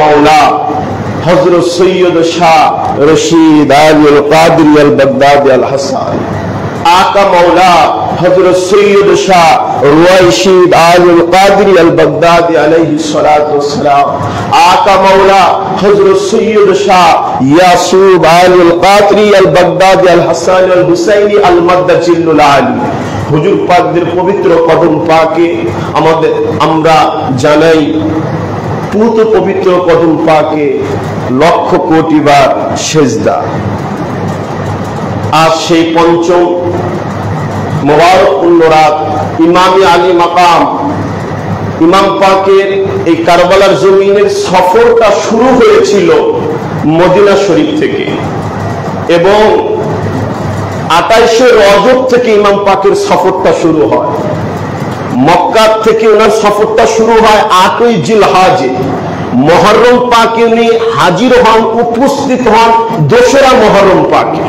मौला हजरत सैयद शाह रशीद अल Qadri al Baghdadi अल हसन, आका मौला हजरत सैयद शाह रुवाइशीद अल कादरी अल बगदादी अलैहि सलातु वस्सलाम, आका मौला हजरत सैयद शाह यासूब अल कादरी अल बगदादी अल हसन अल हुसैनी अल मद्दजिल्लुल आली। হুজুর পাকদের পবিত্র কদম পাকে আমাদের আমরা জানাই পুত পবিত্র কদম পাকে লক্ষ কোটি বার সেজদা। আজ সেই পঞ্চম মোবারকপূর্ণ রাত, ইমামে আলী মাকাম ইমাম পাকের এই কারবালার জমিনের সফরটা শুরু হয়েছিল মদিনা শরীফ থেকে এবং 28 রজব থেকে ইমাম পাকের সফরটা শুরু হয়। মক্কা থেকে ওনার সফরটা শুরু হয় 8ই জিলহজে। মুহররম পাকে উনি হাজির হন, উপস্থিত হন 2রা মুহররম পাকে।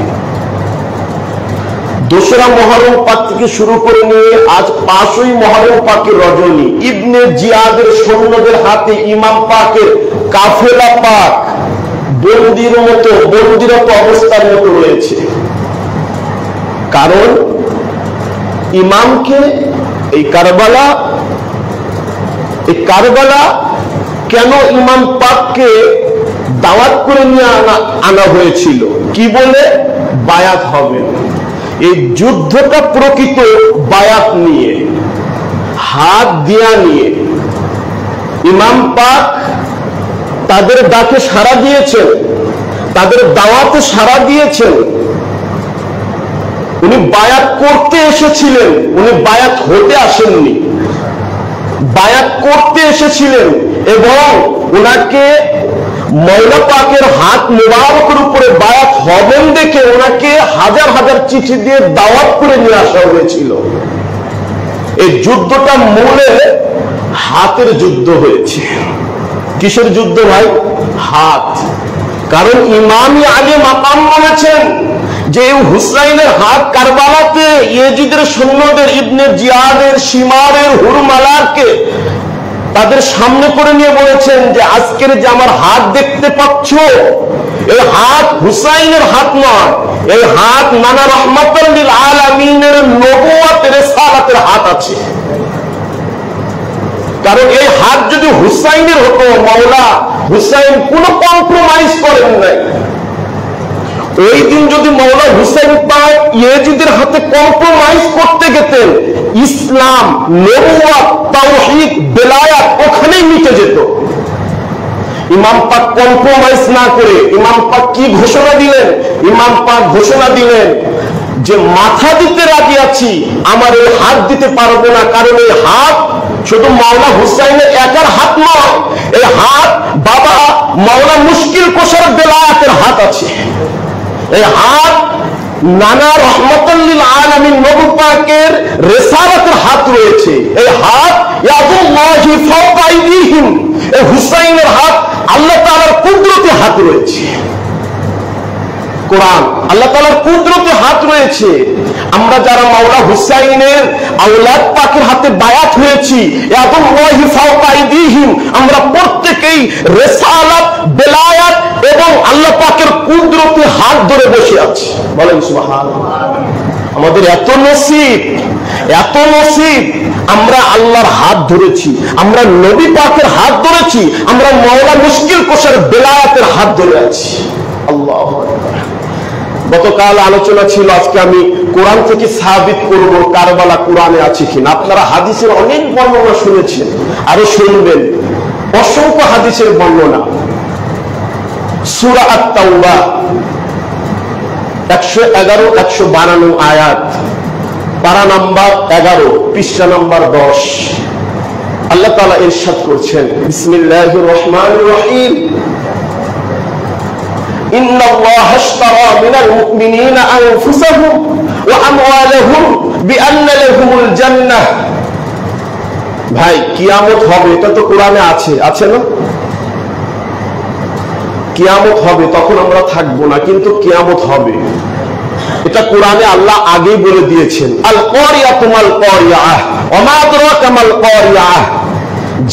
2রা মুহররম পাক থেকে শুরু করে নিয়ে আজ 5ই মুহররম পাকের রজনী ইবনে জিয়াদের সৈন্যদের হাতে ইমাম পাকের কাফেলা পাক বন্দিরত অবস্থার মতো রয়েছে। কারণ ইমামকে এই কারবালা কেন ইমাম পাককে দাওয়াত করে নিয়ে আনা হয়েছিল, কি বলে? বায়াত হবে। এই যুদ্ধটা প্রকৃত বায়াত নিয়ে, হাত দিয়া নিয়ে। ইমাম পাক তাদের ডাকে সাড়া দিয়েছেন, তাদের দাওয়াতে সাড়া দিয়েছেন। উনি বায়াত করতে এসেছিলেন, উনি বায়াত হতে আসেননি, বায়াত করতে এসেছিলেন এবং ওনাকে মওলা পাকের হাত মুবারকের উপরে বায়াত হবেন দেখে ওনাকে হাজার হাজার চিঠি দিয়ে দাওয়াত করে নিয়ে আসা হয়েছিল। এই যুদ্ধটা মূলে হাতের যুদ্ধ হয়েছে। কিসের যুদ্ধ ভাই? হাত। কারণ ইমামে আলী মাকাম বলেছেন যে হুসাইনের হাত কারবালাতে ইয়েজিদের সৈন্যদের ইবনে জিয়াদের শিমারের হুরমালারকে তাদের সামনে করে নিয়ে বলেছেন যে আজকের যে আমার হাত দেখতে পাচ্ছ, এই হাত হুসাইনের হাত নয়, এই হাত নানা রহমাতুল লিল আলামিনের নবুয়ত রিসালাতের হাত আছে। কারণ এই হাত যদি হুসাইনের হতো, মাওলা হুসাইন কোনো কম্প্রোমাইজ করেন নাই। ওই দিন যদি মাওলা হুসাইন পাক ইয়েজিদের হাতে কম্প্রোমাইজ করতে গেতেন, ইসলাম, নবুয়ত, তাওহীদ, বেলায়াত ওখানেই মিটে যেত। ইমাম পাক কম্প্রোমাইজ না করে ইমাম পাক কি ঘোষণা দিলেন? ইমাম পাক ঘোষণা দিলেন যে মাথা দিতে রাজি আছি, আমার এই হাত দিতে পারবো না। কারণ এই হাত শুধু মাওলা হুসাইনের একার হাত নয়, এই হাত বাবা মাওলা মুশকিল কোশার বেলায়াতের হাত আছে। এই হাত নানা রহমাতুল লিল আলামিন নবী পাকের রিসালাতের হাত রয়েছে। এই হাত ইয়াদুল্লাহি ফাওকা আইদিহিম, এই হুসাইনের হাত আল্লাহ তাআলার কুদরতি হাত রয়েছে। কোরআন আল্লাহ তাআলার কুদরতি হাত রয়েছে। আমরা যারা মাওলা হুসাইনের আওলাদ পাকের হাতে বায়াত হয়েছি, ইয়াদুল্লাহি ফাওকা আইদিহিম, আমরা প্রত্যেকেই রিসালাত, বেলায়াত এবং আল্লাহ পাকের কুদরতি হাত ধরে বসে আছি। বলেন সুবহানাল্লাহ। আমাদের এত নসিব, এত নসিব, আমরা আল্লাহর হাত ধরেছি, আমরা নবী পাকের হাত ধরেছি, আমরা মাওলা মুশকিল কোশার বেলায়াতের হাত ধরে আছি। আল্লাহু আকবার। গতকাল আলোচনা ছিল, আজকে আমি কোরআন থেকে সাবিত করব কারবালা কোরআনে আছে কিনা। আপনারা হাদিসের অনেক বর্ণনা শুনেছেন, আরো শুনবেন, অসংখ্য হাদিসের বর্ণনা। সূরা আত-তাওবা 111, 152 আয়াত, পারা নাম্বার 11, পৃষ্ঠা নাম্বার 10। আল্লাহ তাআলা ইরশাদ করছেন, বিসমিল্লাহির রহমানির রহিম, ইন্নাল্লাহা আশতারা মিনাল মুমিনিনা আনফুসাহুম ওয়া আমওয়ালাহুম বিআন্না লাহুমুল জান্নাহ। ভাই কিয়ামত হবে, এটা তো কোরআনে আছে, আছে না? কিয়ামত হবে, তখন আমরা থাকবো না, কিন্তু কিয়ামত হবে, এটা কোরআনে আল্লাহ আগেই বলে দিয়েছেন। আল কারিয়াতু মাল কারিয়াহ ওয়া মা আদরাকা মাল কারিয়াহ।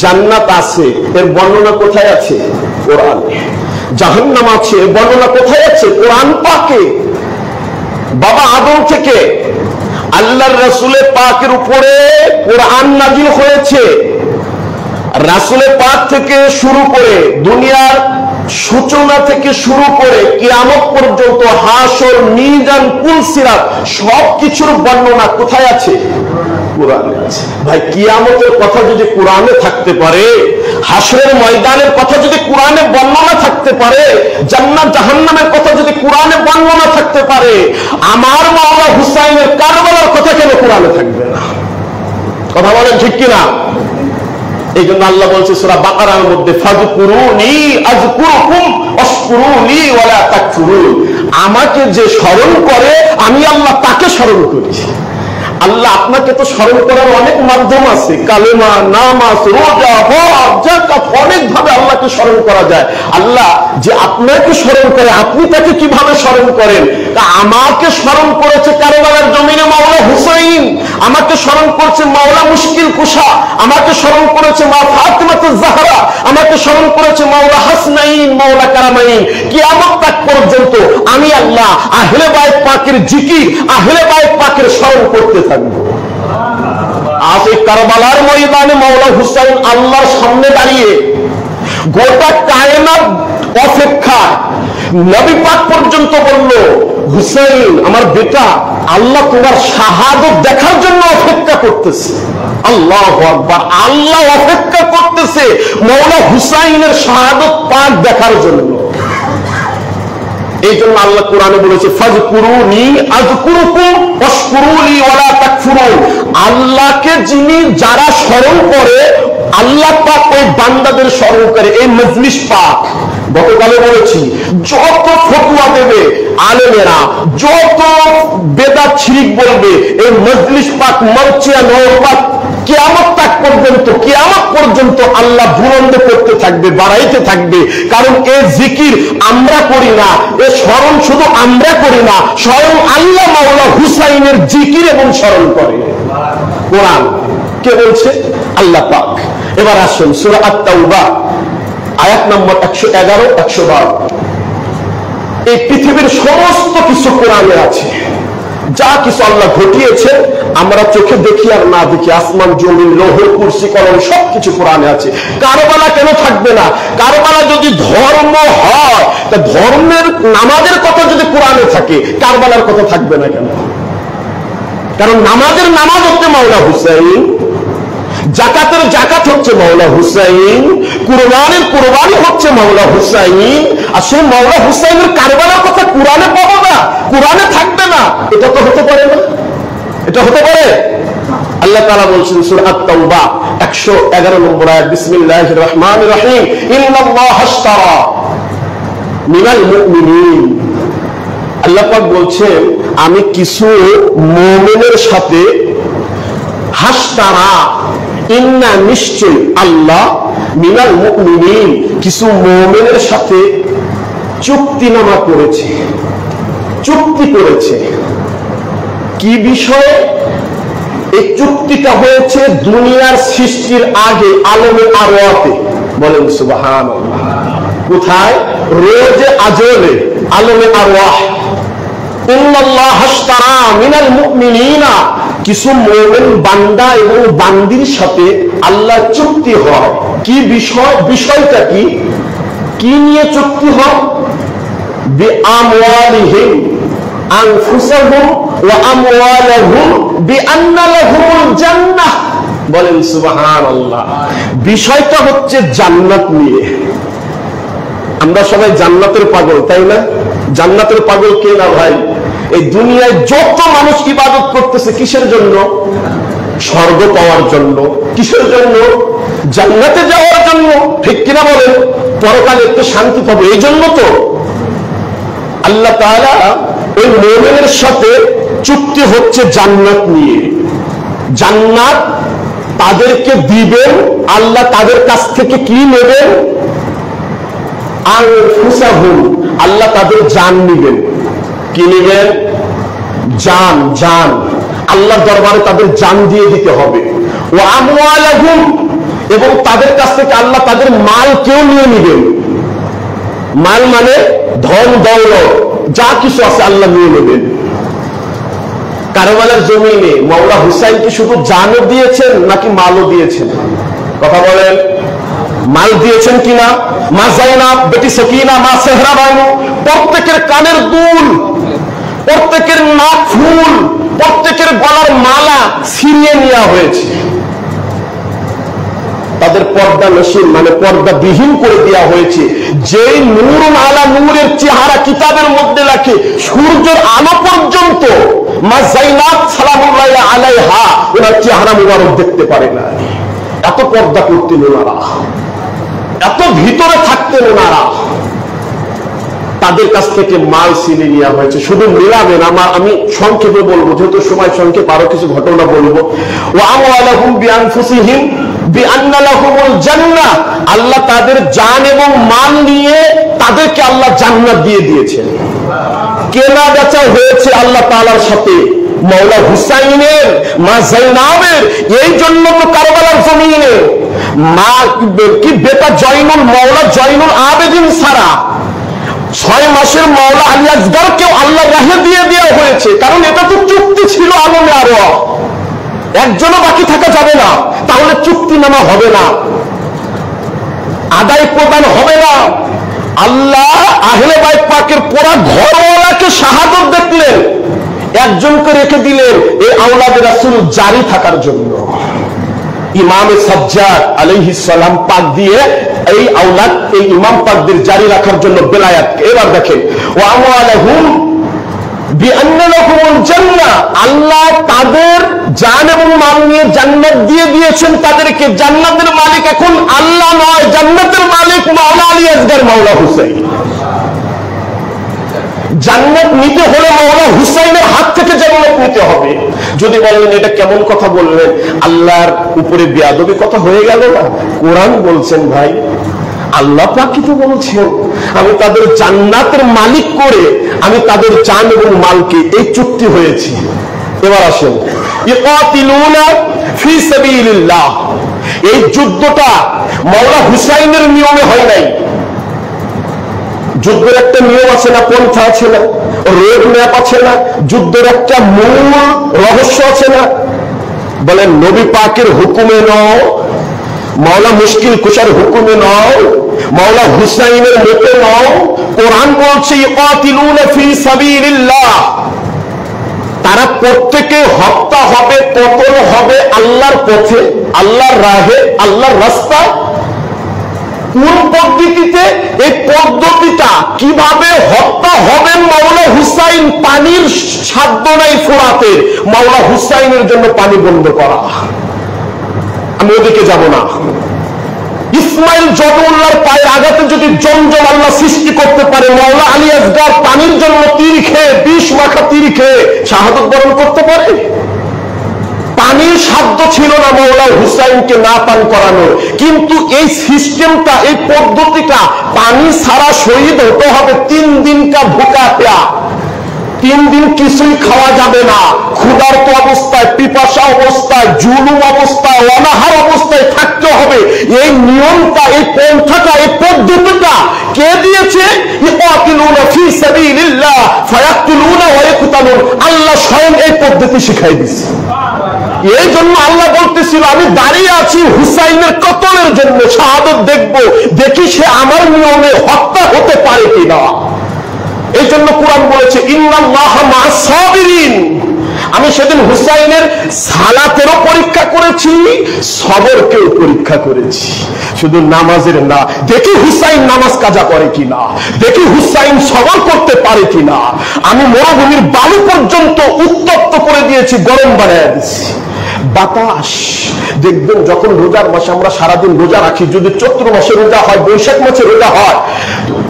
জান্নাত আছে, এর বর্ণনা কোথায় আছে? কোরআনে। জাহান্নাম আছে, বর্ণনা কোথায় আছে? কোরআন পাকে। বাবা আদম থেকে আল্লাহর রাসূলে পাকের উপরে কোরআন নাযিল হয়েছে। রাসূলে পাক থেকে শুরু করে দুনিয়ার সূচনা থেকে শুরু করে কিয়ামত পর্যন্ত হাসর, মিজান, কুল সিরাত সবকিছুর বর্ণনা কোথায় আছে? কোরআনে আছে। ভাই কিয়ামতের কথা যদি কোরআনে থাকতে পারে, হাসরের ময়দানের কথা যদি কোরআনে বর্ণনা থাকতে পারে, জান্নাত জাহান্নামের কথা যদি কোরআনে বর্ণনা থাকতে পারে, আমার মাওলা হুসাইনের কারবালার কথা কেন কোরআনে থাকবে না? কথা বলেন ঠিক কিনা? এই জন্য আল্লাহ বলছে সূরা বাকারার মধ্যে, ফাযকুরুনি আযকুরুকুম ওয়াশকুরুনি ওয়ালা তাকফুরুন। আমাকে যে স্মরণ করে আমি আল্লাহ তাকে স্মরণ করি। আল্লাহ আপনাকে তো স্মরণ করার অনেক মাধ্যম আছে, কালেমা, নামাজ, রোজা, হজ, যাকাত, অনেক ভাবে আল্লাহকে স্মরণ করা যায়। আল্লাহ যে আপনাকে স্মরণ করে আপনি তাকে কিভাবে স্মরণ করেন? তা আমাকে স্মরণ করেছে কারবালার জমিনে মাওলা হুসাইন, আমাকে স্মরণ করছে মাওলা মুশকিল কুশা, আমাকে স্মরণ করেছে মা ফাতিমাতুজ জাহরা, আমাকে স্মরণ করেছে মাওলা হাসনাইন, মাওলা কারামাইন। কিয়ামত তাক পর্যন্ত আমি আল্লাহ আহলে বাইত পাকের জিকির, আহলে বাইত পাকের স্মরণ করতে থাকবো। আজ এই কারবালার ময়দানে মাওলা হুসাইন আল্লাহর সামনে দাঁড়িয়ে গোটা কায়নাত অপেক্ষায় নবী পাক পর্যন্ত বলল, হুসাইন আমার বেটা, আল্লাহ তোমার শাহাদত দেখার জন্য অপেক্ষা করতেছে। আল্লাহু আকবার, আল্লাহ অপেক্ষা করতেছে মাওলা হুসাইনের শাহাদত পাক দেখার জন্য। এই জন্য আল্লাহ কোরআনে বলেছে, ফাযকুরুনি আযকুরুকুম ওয়াশকুরুলি ওয়ালা তাকফুরুন। আল্লাহকে যিনি যারা স্মরণ করে, আল্লাহ পাক ওই বান্দাদের স্মরণ করে। এই মজলিস পাক গতকালে বলেছি, যত ফতোয়া দেবে আলেমেরা, যত বেদাত শিরক বলবে, এই মজলিস পাক মরচিয়া নওপাক কিয়ামত তাক পর্যন্ত, কিয়ামত পর্যন্ত আল্লাহ বুলন্দ করতে থাকবে, বাড়াইতে থাকবে। কারণ এই জিকির আমরা করি না, এ স্মরণ শুধু আমরা করি না, স্বয়ং আল্লাহ মাওলা হুসাইনের জিকির এবং স্মরণ করে। কোরআন কে বলছে? আল্লাহ পাক। এবার আসুন সূরা আত-তাওবা আয়াত নম্বর 111, 112। এই পৃথিবীর সমস্ত কিছু কোরআনে আছে। যা কিছু আল্লাহ ঘটিয়েছে আমরা চোখে দেখি আর না দেখি, আসমান জমিন লৌহ কুরসি কলম সবকিছু কোরআনে আছে। কারবালা কেন থাকবে না? কারবালা যদি ধর্ম হয়, তা ধর্মের নামাজের কথা যদি কোরআনে থাকে, কারবালার কথা থাকবে না কেন? কারণ নামাজের নামাজ হচ্ছে মাওলা হুসাইন, জাকাতের জাকাত হচ্ছে মাওলা হুসাইন, কুরবানির কুরবানি হচ্ছে মাওলা হুসাইন। আর সেই মাওলা হুসাইনের কারবালার কথা কোরআনে পাবো না, কোরআনে থাকবে না, এটা তো হতে পারে না। এটা হতে পারে? আল্লাহ তাআলা বলছেন সূরা আত-তাওবা 111 নম্বর আয়াত, বিসমিল্লাহির রহমানির রহিম, ইন্নাল্লাহা আশতারা মিনাল মুমিনিন। আল্লাহ পাক বলছেন আমি কিছু মুমিনের সাথে, হাশতারা ইন্না নিশ্চয় আল্লাহ, মিনাল মুমিনিন কিছু মুমিনের সাথে চুক্তিনামা করেছে, চুক্তি করেছে। কি বিষয়ে? এই চুক্তিটা হয়েছে দুনিয়ার সৃষ্টির আগে আলমে আরওয়াতে। বলেন সুবহানাল্লাহ। কোথায়? রোজে আজলে আলমে আরওয়াহ। ইন্নাল্লাহা আশতারা মিনাল মুমিনিনা, কিছু মুমিন বান্দা এবং বান্দির সাথে আল্লাহ চুক্তি হয়। কি বিষয়? বিষয়টা কি? কি নিয়ে চুক্তি হয়? বিআমওয়ালিহিম আনফুসাহুম ওয়া আমওয়ালাহুম বিআন্না লাহুমুল জান্নাহ। বলেন সুবহানাল্লাহ। বিষয়টা হচ্ছে জান্নাত নিয়ে। আমরা সবাই জান্নাতের পাগল, তাই না? জান্নাতের পাগল কে না ভাই? এই দুনিয়ায় যত মানুষ ইবাদত করতেছে কিসের জন্য? স্বর্গ পাওয়ার জন্য। কিসের জন্য? জান্নাতে যাওয়ার জন্য। ঠিক কিনা বলেন? পরকালে একটু শান্তি পাবো, এই জন্য তো। আল্লাহ তাআলা ওই মুমিনের সাথে চুক্তি হচ্ছে জান্নাত নিয়ে। জান্নাত তাদেরকে দিবেন, আল্লাহ তাদের কাছ থেকে কি নেবেন? আনফুসাহুম, আল্লাহ তাদের জান নিবেন। কি নিবেন? জান। জান আল্লাহর দরবারে তাদের জান দিয়ে দিতে হবে। ওয়া আমওয়ালাহুম, এবং তাদের কাছ থেকে আল্লাহ তাদের মাল কেউ নিয়ে নিবেন। মাল মানে ধন দৌলত যা কিছু আছে আল্লাহ নিয়ে নেবেন। কারবালার জমিনে মাওলা হুসাইনকে শুধু জানও দিয়েছেন নাকি মালও দিয়েছেন? কথা বলেন, মাল দিয়েছেন কিনা? মা জাইনাব, বেটি সকিনা, মা সেহরা বানু, প্রত্যেকের কানের দুল, প্রত্যেকের নাক ফুল, প্রত্যেকের গলার মালা ছিনিয়ে নেওয়া হয়েছে। তাদের পর্দা নসীন মানে পর্দা বিহীন করে দেওয়া হয়েছে। যেই নূরুন আলা নূরের চেহারা কিতাবের মধ্যে রাখে সূর্যের আলো পর্যন্ত মা জাইনাব সালামুল্লাহ আলাইহা ওনার চেহারা মুবারক দেখতে পারে না। এত পর্দা করতেন ওনারা, এত ভিতরে থাকতেন ওনারা। তাদের কাছ থেকে মাল ছিনিয়ে নেওয়া হয়েছে। শুধু মিলাবেন, আমি সংক্ষেপে বলবো যেহেতু সময় সংক্ষেপ, আরো কিছু ঘটনা বলবো। ওয়া আমওয়ালাহুম বিআনফুসিহিম বিআন্না লাহুমুল জান্নাহ, আল্লাহ তাদের জান এবং মাল নিয়ে তাদেরকে আল্লাহ জান্নাত দিয়ে দিয়েছেন। কেনা বেচা হয়েছে আল্লাহ তাআলার সাথে মাওলা হুসাইনের, মা জাইনাবের। এই জন্য তো কারবালার জমিনে মা কি বেটা জয়নুল, মাওলা জয়নুল আবেদিন ছাড়া 6 মাসের মাওলা আলী আসগরকেও আল্লাহ রাহে দিয়ে দেওয়া হয়েছে। কারণ এটা তো চুক্তি ছিল আলমে আরো, একজনও বাকি থাকা যাবে না, তাহলে চুক্তিনামা হবে না, আদায় প্রদান হবে না। আল্লাহ আহলে বাইত পাকের পুরা ঘরওয়ালাকে শাহাদত দেখলেন, একজনকে রেখে দিলেন এই আওলাদে রাসূল জারি থাকার জন্য। ইমামে সাজ্জাদ আলাইহিস সালাম পাক দিয়ে এই আওলাদ, এই ইমাম পাকদের জারি রাখার জন্য বেলায়াত। এবার দেখেন, ওয়া আমওয়ালাহুম বিআন্না লাহুমুল জান্নাহ, আল্লাহ তাদের জান এবং মাল নিয়ে জান্নাত দিয়ে দিয়েছেন তাদেরকে। জান্নাতের মালিক এখন আল্লাহ নয়, জান্নাতের মালিক মাওলা আলী আসগর, মাওলা হুসাইন। জান্নাত নিতে হলে মাওলা হুসাইনের হাত থেকে জান্নাত নিতে হবে। যদি বলেন এটা কেমন কথা বললেন, আল্লাহর উপরে বেয়াদবি কথা হয়ে গেল না? কোরআন বলছেন ভাই, আল্লাহ পাকই তো বলছেন আমি তাদের জান্নাতের মালিক করে আমি তাদের জান এবং মালকে, এই চুক্তি হয়েছে। এবার আসেন, ইকাতিলুনা ফি সাবিলিল্লাহ, এই যুদ্ধটা মাওলা হুসাইনের নিয়মে হয় নাই। যুদ্ধের একটা নিয়ম আছে না, পন্থা আছে না, রোড ম্যাপ আছে না, যুদ্ধের একটা মূল রহস্য আছে না? বলেন নবী পাকের হুকুমে নও, মাওলা মুশকিল কুশার হুকুমে নও, মাওলা হুসাইনের মতে নও। কোরআন বলছে ইকাতিলুনা ফি সাবিলিল্লাহ, তারা প্রত্যেকে হত্যা হবে, পতন হবে আল্লাহর পথে, আল্লাহর রাহে, আল্লাহর রাস্তা। কোন পদ্ধতিতে? এই পদ্ধতিটা কিভাবে হত্যা হবে মাওলা হুসাইন, পানির সাধ্য নাই ফোরাতের, মাওলা হুসাইনের জন্য পানি বন্ধ করা। আমি ওদিকে যাব না। ইসমাইল জবউল্লাহর পায়ের আঘাতে যদি জমজম আল্লাহ সৃষ্টি করতে পারে, মাওলা আলী আসগর পানির জন্য তীর খেয়ে, বিষ মাখা তীর খেয়ে শাহাদত বরণ করতে পারে? পানির সাধ্য ছিল না মাওলা হুসাইনকে না পান করানোর, কিন্তু এই সিস্টেমটা, এই পদ্ধতিটা, পানি ছাড়া শহীদ হতে হবে 3 দিন কা ভুকা পেয়া। 3 দিন কিছুই খাওয়া যাবে না, ক্ষুধার্ত অবস্থায়, পিপাসা অবস্থায়, জুলুম অবস্থায়, অনাহার অবস্থায় থাকতে হবে। এই নিয়মটা, এই পন্থাটা, এই পদ্ধতিটা কে দিয়েছে? ইকাতিলুনা ফি সাবিলিল্লাহ ফায়াকতুলুনা ওয়া ইয়াকতুলুন, আল্লাহ স্বয়ং এই পদ্ধতি শিখাই দিয়েছে। এই জন্য আল্লাহ বলতেছিল আমি দাঁড়িয়ে আছি হুসাইনের কতলের জন্য, শাহাদত দেখবো, দেখি সে আমার নিয়মে হত্যা হতে পারে কিনা। এই জন্য কোরআন বলেছে ইন্নাল্লাহা মা'আস সাবিরিন, আমি সেদিন হুসাইনের সালাতেরও পরীক্ষা করেছি, সবরকেও পরীক্ষা করেছি। শুধু নামাজের না, দেখি হুসাইন নামাজ কাজা করে কিনা, দেখি হুসাইন সবর করতে পারে কিনা। আমি মরুভূমির বালু পর্যন্ত উত্তপ্ত করে দিয়েছি, গরম বানিয়ে দিয়েছি। বাতাস দেখবেন যখন রোজার মাসে আমরা সারাদিন রোজা রাখি, যদি চৈত্র মাসে রোজা হয়, বৈশাখ মাসে রোজা হয়,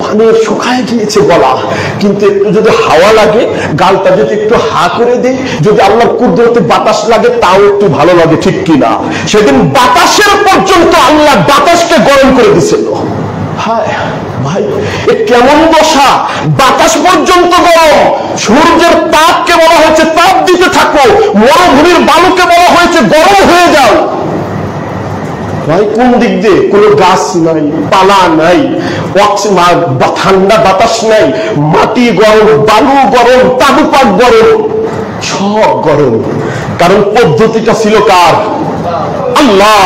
পানি শুকায় গিয়েছে গলা, কিন্তু একটু যদি হাওয়া লাগে, গালটা যদি একটু হা করে দেয়, যদি আল্লাহর কুদরতে বাতাস লাগে, তাও একটু ভালো লাগে, ঠিক কিনা? সেদিন বাতাসের পর্যন্ত আল্লাহ বাতাসকে গরম করে দিয়েছিল। হায় ভাই, এ কেমন দশা! বাতাস পর্যন্ত গরম। সূর্যের তাপকে বলা হয়েছে তাপ দিতে থাকো, মরুভূমির বালুকে বলা হয়েছে গরম হয়ে যাও। ভাই কোন দিক দিয়ে? কোনো গাছ নাই, পালা নাই, ঠান্ডা বাতাস নাই, মাটি গরম, বালু গরম, তাবুপাত গরম, সব গরম। কারণ পদ্ধতিটা ছিল কার? আল্লাহ।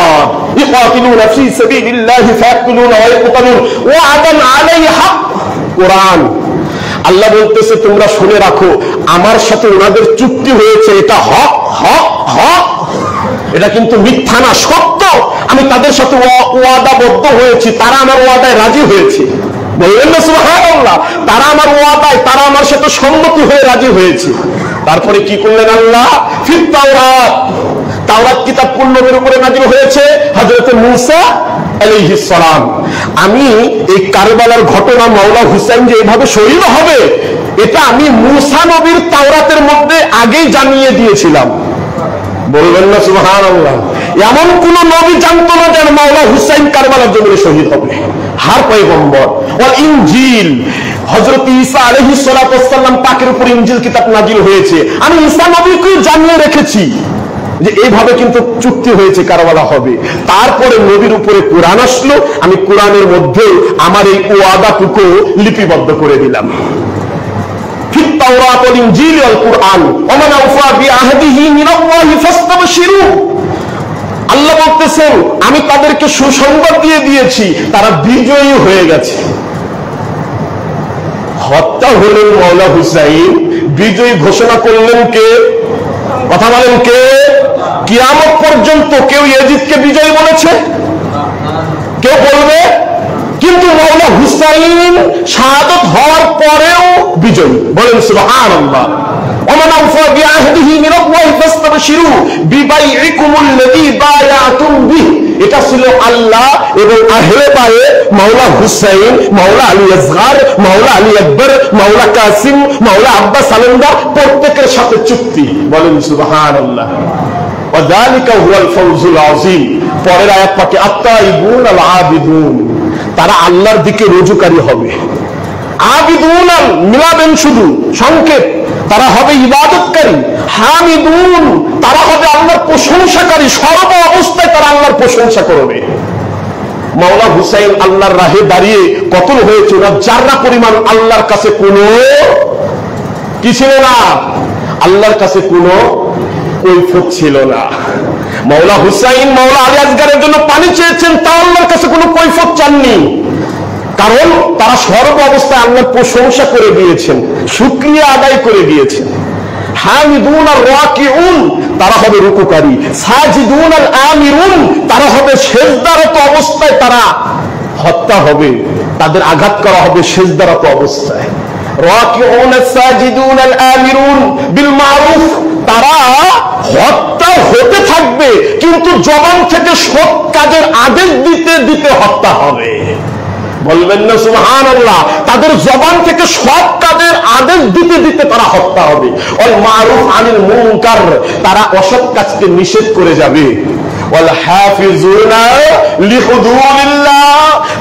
ইকাতিলুনা ফি সাবিলিল্লাহি ফায়াকতুলুনা ওয়া ইয়াকতুলুন ওয়া'দান আলাইহি হক। কোরআন আল্লাহ বলতেছে তোমরা শুনে রাখো, আমার সাথে ওনাদের চুক্তি হয়েছে, এটা হক হক হক, এটা কিন্তু মিথ্যা না, সত্য। আমি তাদের সাথে ওয়াদাবদ্ধ হয়েছি, তারা আমার ওয়াদায় রাজি হয়েছে। বললেন না সুবহানাল্লাহ? তারা আমার ওয়াদায়, তারা আমার সাথে সম্মতি হয়ে রাজি হয়েছে। তারপরে কি করলেন আল্লাহ? ফির তাওরাত, তাওরাত কিতাব কোন নবীর উপরে নাযিল হয়েছে? হযরত মূসা আলাইহিস সালাম। আমি এই কারবালার ঘটনা, মাওলা হুসাইন যে এইভাবে শহীদ হবে, এটা আমি মূসা নবীর তাওরাতের মধ্যে আগেই জানিয়ে দিয়েছিলাম। বলবেন না সুবহানাল্লাহ? এমন কোন নবী জানতো না যে মাওলা হুসাইন কারবালার জমিনে শহীদ হবে। হার পয়গম্বর ওয়াল ইনজিল, হযরত ঈসা আলাইহিস সালাতু ওয়াস সালাম পাকের উপর ইনজিল কিতাব নাযিল হয়েছে, আমি ঈসা নবীকে জানিয়ে রেখেছি যে এইভাবে কিন্তু চুক্তি হয়েছে কারবালা হবে। তারপরে নবীর উপরে কোরআন আসলো, আমি কোরআনের মধ্যে আমার এই ওয়াদাটুকু লিপিবদ্ধ করে দিলাম। ফিত তাওরাত ওয়াল ইনজিল ওয়াল কুরআন ওয়া মান আওফা বিআহদিহি মিনাল্লাহি ফাস্তাবশিরু। আল্লাহ বলতেছেন আমি তাদেরকে সুসংবাদ দিয়ে দিয়েছি, তারা বিজয়ী হয়ে গেছে। হত্যা হলেন মাওলা হুসাইন, বিজয়ী ঘোষণা করলেন কে? কথা বলেন কে? কিয়ামত পর্যন্ত কেউ ইয়াজিদকে বিজয়ী বলেছে? কেউ বলবে? কিন্তু মাওলা হুসাইন শাহাদাত হওয়ার পরেও বিজয়ী। বলেন সুবহানাল্লাহ। ওমান আওফা বিআহদিহি মিনাল্লাহি ফাস্তাবশিরু বিবাইইকুমুল্লাযী বায়াতুম বিহি। এটা ছিল আল্লাহ এবং আহলে বায়ে মাওলা হুসাইন, মাওলা আলী আসগর, মাওলা আলী আকবর, মাওলা কাসিম, মাওলা আব্বাস আলমদার প্রত্যেকের সাথে চুক্তি। বলেন সুবহানাল্লাহ। ওয়াযালিকা হুয়াল ফাওজুল আযীম। পরের আয়াত পাকে আত-তাইবুন আল আবিদুন, তারা আল্লাহর দিকে রুজুকারী হবে। আবিদুন মিলাবেন শুধু সংক্ষেপ, তারা হবে ইবাদতকারী। হামিদুন, তারা হবে আল্লাহর প্রশংসাকারী, সর্ব অবস্থায় তারা আল্লাহর প্রশংসা করবে। মাওলা হুসাইন আল্লাহর রাহে দাঁড়িয়ে কতল হয়েছে, ওরা যারা পরিমাণ আল্লাহর কাছে কোনো কি ছিল না, আল্লাহর কাছে কোনো কৈফিয়ত ছিল না। মাওলা হুসাইন মাওলা আলী আসগরের জন্য পানি চেয়েছেন, তা আল্লাহর কাছে কোনো কৈফিয়ত চাননি, কারণ তারা সর্ব অবস্থায় আল্লাহর প্রশংসা করে দিয়েছেন, শুকরিয়া আদায় করে দিয়েছেন। হামিদুন আর রাকিউন, তারা হবে রুকুকারী। সাজিদুন আল আমিরুন, তারা হবে সিজদারত অবস্থায় তারা হত্যা হবে, তাদের আঘাত করা হবে সিজদারত অবস্থায়। রাকিউন সাজিদুন আল আমিরুন বিল মারুফ, তারা হত্যা হতে থাকবে, কিন্তু জবান থেকে সৎ কাজের আদেশ দিতে দিতে হত্যা হবে। বলবেন না সুবহানাল্লাহ? তাদের জবান থেকে সব কাজের আদেশ দিতে দিতে তারা হত্যা হবে। ওয়াল মারুফ আনিল মুনকার, তারা অসৎ কাজকে নিষেধ করে যাবে। ওয়াল হাফিজুনা লিহুদুদিল্লাহ,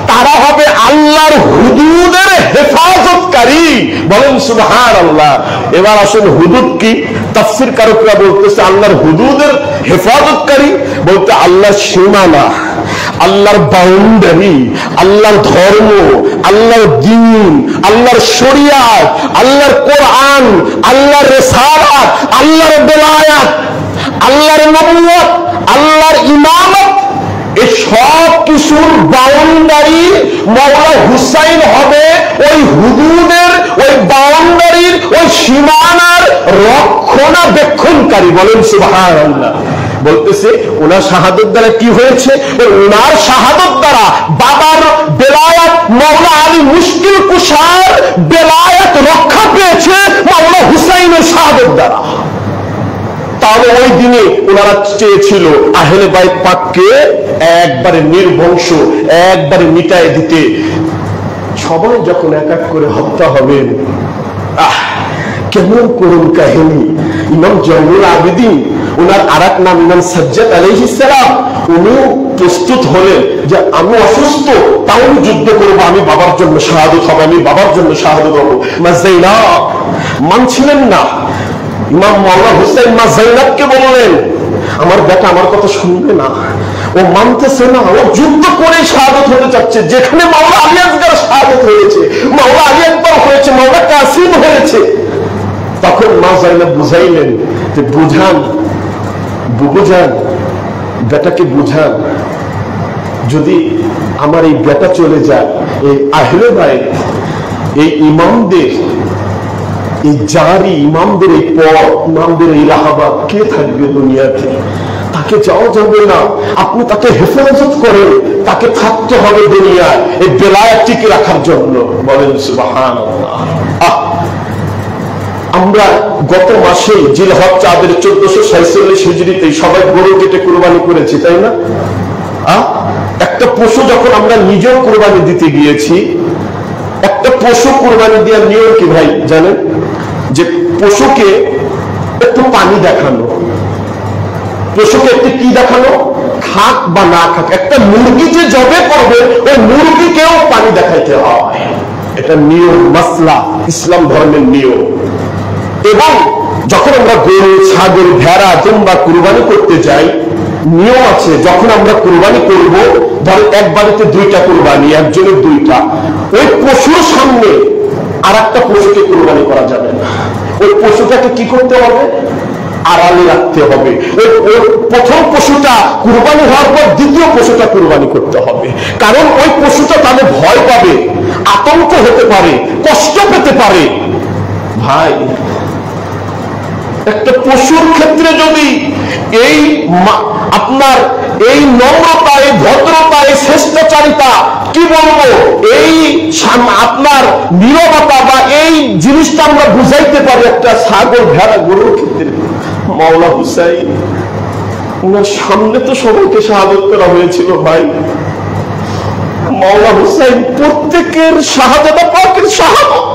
তারা হবে আল্লাহর হুদুদের হেফাজতকারী। বলেন সুবহানাল্লাহ। এবার আসুন হুদুদ কি? তাফসীর কারকরা বলতেছে আল্লাহর হুদুদের হেফাজতকারী বলতে আল্লাহর সীমানা, আল্লাহর বাউন্ডারি, আল্লাহর ধর্ম, আল্লাহর দ্বীন, আল্লাহর শরিয়াত, আল্লাহর কোরআন, আল্লাহর রিসালাত, আল্লাহর বেলায়াত, আল্লাহর নবুয়ত, আল্লাহর ইমামত, এই সব কিছুর বাউন্ডারি মাওলা হুসাইন হবে। ওই হুদুদের, ওই বাউন্ডারির, ওই সীমানার রক্ষণাবেক্ষণকারী। বলেন সুবহানাল্লাহ। বলতেছে ওনার শাহাদত দ্বারা কি হয়েছে? ওনার শাহাদত দ্বারা বাবার বেলায়াত, মাওলা আলী মুশকিল কুশার বেলায়াত রক্ষা পেয়েছে মাওলা হুসাইনের শাহাদত দ্বারা। তাহলে ওই দিনে ওনারা চেয়েছিল আহলে বাইত পাককে একবারে নির্বংশ, একবারে মিটায় দিতে। সবাই যখন এক এক করে হত্যা হবেন, কেমন করুন কাহিনী। ইমাম জয়নুল আবেদিন, ওনার আরেক নাম ইমাম সাজ্জাদ আলাইহিস সালাম, উনিও প্রস্তুত হলেন যে আমি অসুস্থ, তাও আমি যুদ্ধ করবো, আমি বাবার জন্য শাহাদত হবে, আমি বাবার জন্য শাহাদত হবো। মা যায়নাব মানছিলেন না। ইমাম মাওলা হুসাইন মা যায়নাবকে বললেন আমার বেটা আমার কথা শুনবে না, ও মানতেছে না, ও যুদ্ধ করে শাহাদত হতে চাচ্ছে। যেখানে মাওলা আলী আসগর শাহাদত হয়েছে, মাওলা আলী আকবর হয়েছে, মাওলা কাসিম হয়েছে, তখন মা জাইনাব বুঝাইলেন যে বুঝান, বুঝান, বেটাকে বুঝান, যদি আমার এই বেটা চলে যায়, এই আহলে বাইত, এই ইমামদের, এই জারি ইমামদের এই পথ, ইমামদের এই রাহাবা কে থাকবে দুনিয়াতে? তাকে যাওয়া যাবে না। আপনি তাকে হেফাজত করেন, তাকে থাকতে হবে দুনিয়ায় এই বেলায়েত টিকে রাখার জন্য। বলেন সুবহানাল্লাহ। আমরা গত মাসে জিলহজ চাঁদের 1446 হিজরিতে সবাই গরু কেটে কুরবানি করেছি, তাই না? একটা পশু যখন আমরা নিজেও কুরবানি দিতে গিয়েছি, একটা পশু কুরবানি দেওয়ার নিয়ম কি ভাই জানেন? যে পশুকে একটু পানি দেখানো, পশুকে একটু কি দেখানো, খাক বা না খাক। একটা মুরগি যে জবে করবে, ওই মুরগিকেও পানি দেখাইতে হয়। এটা নিয়ম, মাসলা, ইসলাম ধর্মের নিয়ম। এবং যখন আমরা গরু, ছাগল, ভেড়া, দুম্বা কুরবানি করতে যাই, নিয়ম আছে। যখন আমরা কুরবানি করব, ধর এক বাড়িতে 2টা কুরবানি, একজনের 2টা, ওই পশুর সামনে আর একটা পশুকে কুরবানি করা যাবে না। ওই পশুটাকে কি করতে হবে? আড়ালে রাখতে হবে। ওই প্রথম পশুটা কুরবানি হওয়ার পর দ্বিতীয় পশুটা কুরবানি করতে হবে। কারণ ওই পশুটা তাহলে ভয় পাবে, আতঙ্ক হতে পারে, কষ্ট পেতে পারে। ভাই, একটা পশুর ক্ষেত্রে যদি এই আপনার এই নম্রতা, এই ভদ্রতা, এই শ্রেষ্ঠচারিতা, কি বলবো, এই আপনার নীরবতা বা এই জিনিসটা আমরা বুঝাইতে পারি একটা ছাগল, ভেড়া, গরুর ক্ষেত্রে, মাওলা হুসাইন ওনার সামনে তো সবাইকে শাহাদত করা হয়েছিল। ভাই, মাওলা হুসাইন প্রত্যেকের শাহাদাত পাকের শাহাদত।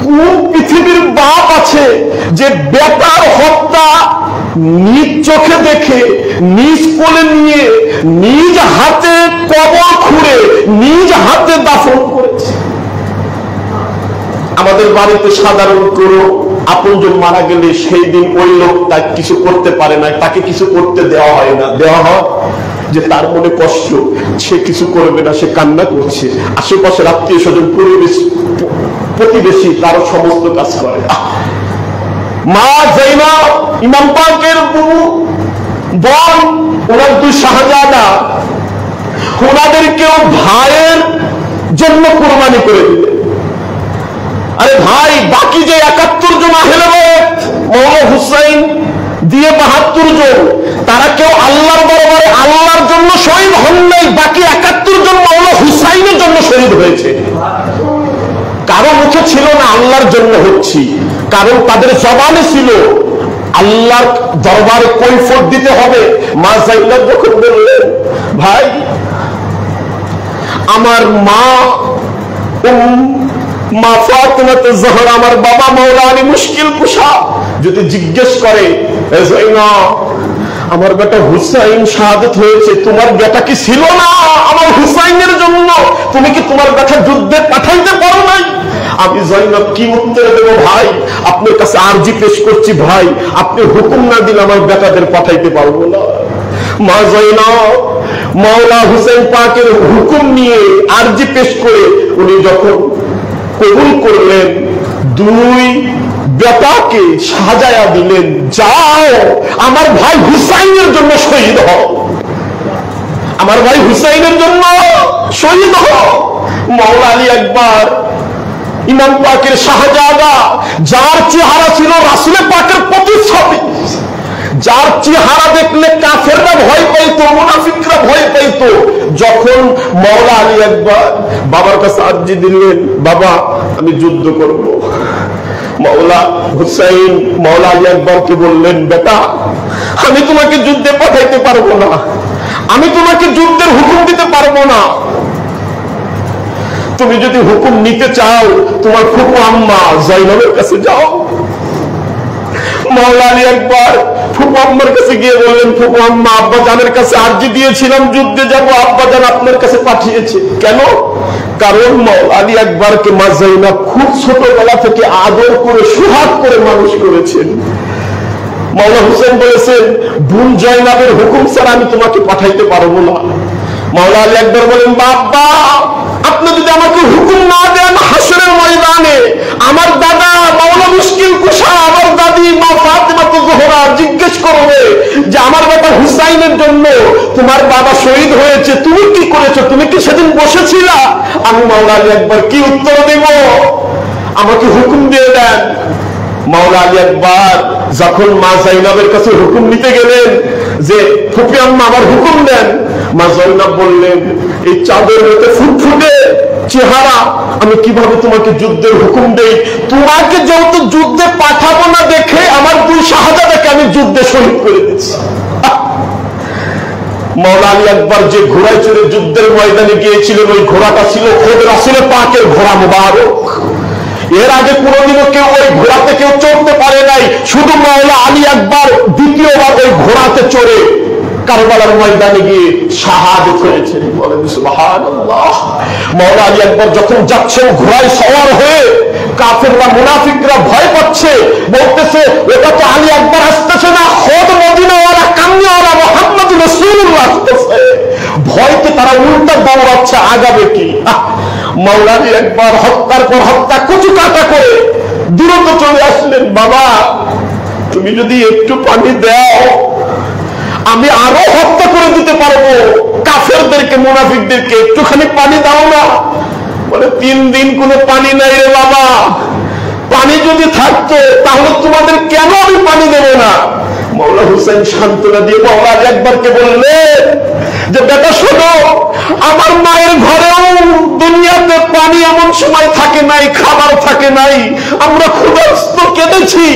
কোন পৃথিবীর বাপ আছে যে বেটার হত্যা নিজ চোখে দেখে, নিজ কোলে নিয়ে, নিজ হাতে কবর খুঁড়ে, নিজ হাতে দাফন করেছে? আমাদের বাড়িতে সাধারণ কোনো আপনজন মারা গেলে সেই দিন ওই লোক তার কিছু করতে পারে না, তাকে কিছু করতে দেওয়া হয় না। দেওয়া হয় যে তার মনে কষ্ট, সে কিছু করবে না, সে কান্না করছে, আশেপাশের আত্মীয় স্বজন, প্রতিবেশী তার সমস্ত কাজ করে। মা জাইনাব ইমাম পাকের বোন, ওনার 2 শাহজাদা, ওনাদেরকেও ভাইয়ের জন্য কুরবানি করে দিলেন। আরে ভাই, বাকি যে 71 জন আহলে বাইত, মাওলা হুসাইন দিয়ে 72 জন, তারা কেউ আল্লাহর দরবারে আল্লাহর জন্য শহীদ হন নাই। বাকি 71 জন মাওলা হুসাইনের জন্য শহীদ হয়েছে। কারো মুখে ছিল না আল্লাহর জন্য হচ্ছি, কারণ তাদের জবানে ছিল আল্লাহর দরবারে কৈফিয়ত দিতে হবে। মা জাইনাব যখন বললেন, ভাই, আমার মা ফাতেমা জোহরা, আমার বাবা মাওলা আলী মুশকিল কুশা, যদি জিজ্ঞেস করে, আমার বেটা হুসাইন শাহাদত হয়েছে, তোমার বেটা কি ছিল না আমার হুসাইনের জন্য? তুমি কি তোমার বেটা যুদ্ধে পাঠাইতে পারো নাই? আমি জাইনাব কি উত্তর দেবো? ভাই, আপনার কাছে আরজি পেশ করছি, ভাই, আপনি হুকুম না দিলে আমার বেটাদের পাঠাইতে পারবো না। মা জাইনাব মাওলা হুসাইন পাকের হুকুম নিয়ে আরজি পেশ করে উনি যখন কবুল করলেন, 2 বেটাকে সাজায়া দিলেন, যাও আমার ভাই হুসাইনের জন্য শহীদ হও, আমার ভাই হুসাইনের জন্য শহীদ হও। মাওলা আলী আকবর ইমাম পাকের শাহজাদা, যার চেহারা ছিল রাসূল পাকের প্রতিচ্ছবি, যার চেহারা দেখলে কাফেররা ভয় পাইতো, মুনাফিকরা ভয় পাইতো, যখন মাওলা আলী আকবর বাবার কাছে আরজি দিলেন, বাবা আমি যুদ্ধ করব, মাওলা হুসাইন মাওলা আলী আকবরকে বললেন, বেটা আমি তোমাকে যুদ্ধে পাঠাইতে পারবো না, আমি তোমাকে যুদ্ধের হুকুম দিতে পারবো না। তুমি যদি হুকুম নিতে চাও তোমার ফুফু আম্মা জাইনাবের কাছে যাও। মাওলা আলী আকবর ফুফু আম্মার কাছে গিয়ে বললেন, ফুফু আম্মা, আব্বা জানের কাছে আরজি দিয়েছিলাম যুদ্ধে যাব, আব্বা জান আপনার কাছে পাঠিয়েছে। কেন? কারণ মাওলা আলী আকবরকে মা জাইনাব খুব ছোটবেলা থেকে আদর করে সুহাগ করে মানুষ করেছেন। মাওলা হুসেন বলেছেন, বোন জয়নাবের হুকুম ছাড়া আমি তোমাকে পাঠাইতে পারবো না। মাওলা আলী আকবর বলেন, বাবা আপনি যদি আমাকে হুকুম না দেন, হাসরের ময়দানে আমার দাদা মাওলা মুশকিল কুশা, আমার দাদি মা ফাতেমা জোহরা জিজ্ঞেস করবে যে আমার বেটা হুসাইনের জন্য তোমার বাবা শহীদ হয়েছে, তুমি কি করেছো, তুমি কি সেদিন বসেছিলা? আমি মাওলা আলী আকবর কি উত্তর দেব? আমাকে হুকুম দিয়ে দেন। মাওলা আলী আকবর যখন মা জাইনাবের কাছে হুকুম নিতে গেলেন যে ফুপি আম্মা আমার হুকুম দেন, মা জাইনাব বললেন, এই চাঁদের মধ্যে ফুটফুটে চেহারা, আমি কিভাবে তোমাকে যুদ্ধের হুকুম দেই? তোমাকে যেহেতু যুদ্ধে পাঠাবো না দেখে আমার দুই শাহজাদাকে আমি যুদ্ধে শহীদ করে দিচ্ছি। মাওলা আলী আকবর যে ঘোড়ায় চড়ে যুদ্ধের ময়দানে গিয়েছিলেন, ওই ঘোড়াটা ছিল খোদ রাসূল পাকের ঘোড়া মুবারক। এর আগে কোনদিনও কেউ ওই ঘোড়াতে কেউ চড়তে পারে নাই, শুধু মাওলা আলী আকবর দ্বিতীয়বার ওই ঘোড়াতে চড়ে কারবালার ময়দানে গিয়ে শাহাদাত হয়েছেন। বলেন সুবহানাল্লাহ। মাওলা আলী আকবর যখন যাচ্ছেন ঘোড়ায় সওয়ার হয়ে, কাফেররা মুনাফিকরা ভয় পাচ্ছে, বলতেছে এটা তো আলী আকবর আসতেছে না, খোদ মদিনাওয়ালা কামনিওয়ালা মুহাম্মদ রাসূলুল্লাহ আসতেছে। ভয়তে তারা উল্টা দৌড়াচ্ছে, আগাবে কি? মাওলা আলী আকবর হত্যার পর হত্যা কচু কাটা করে দ্রুত চলে আসলেন। বাবা তুমি যদি একটু পানি দাও আমি আরো হত্যা করে দিতে পারবো কাফেরদেরকে, মুনাফিকদেরকে, একটুখানি পানি দাও না। বলে 3 দিন কোনো পানি নাই রে বাবা, পানি যদি থাকতো তাহলে তোমাদের কেন আমি পানি দেবো না? মাওলা হুসেন সান্ত্বনা দিয়ে মাওলা আলী আকবরকে বললেন যে বেটা শোনো, আমার মায়ের ঘরেও দুনিয়াতে পানি এমন সময় থাকে নাই, খাবার থাকে নাই, আমরা ক্ষুধার্ত কেঁদেছি,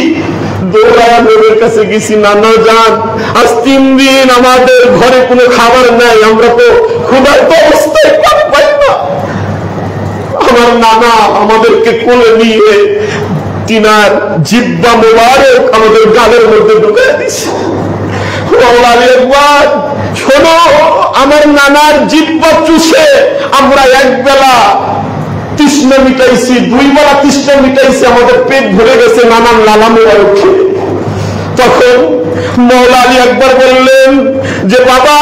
দৌড়ায়া নবীর কাছে গেছি, নানা যান আজ 3 দিন আমাদের ঘরে কোনো খাবার নাই, আমরা তো ক্ষুধার্ত অবস্থায় পানি পাই না। আমার নানা আমাদেরকে কোলে নিয়ে তিনার জিব্বা মোবারক আমাদের গালের মধ্যে ঢুকিয়ে দিছে। মাওলা আলী আকবর শোনো, আমার নানার জিব্বা চুষে আমরা একবেলা তৃষ্ণা মিটাইছি, 2 বেলা তৃষ্ণা মিটাইছি, আমাদের পেট ভরে গেছে নানার লালা মোবারক খেয়ে। তখন মাওলা আলী আকবর বললেন যে বাবা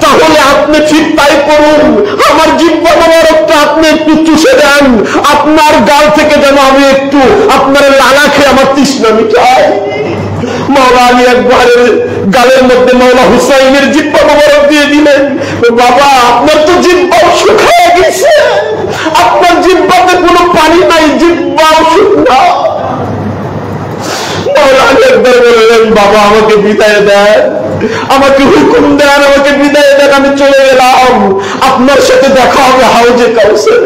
তাহলে আপনি ঠিক তাই করুন, আমার জিহ্বা মোবারকটা আপনি একটু চুষে দেন, আপনার গাল থেকে যেন আমি একটু আপনার লালা খেয়ে আমার তৃষ্ণা মিটাই। মাওলা আলী আকবরের গালের মধ্যে মাওলা হুসাইনের জিহ্বা মোবারক দিয়ে দিলেন। বাবা আপনার তো জিহ্বাও শুকিয়ে গেছে, আপনার জিহ্বাতে কোনো পানি নাই, জিহ্বাও শুকনা। মাওলা আলী আকবর বললেন বাবা আমাকে বিদায় দেন, আমাকে হুকুম দেন, আমাকে বিদায় দেন, আমি চলে গেলাম, আপনার সাথে দেখা হবে হাউজে কাউসার।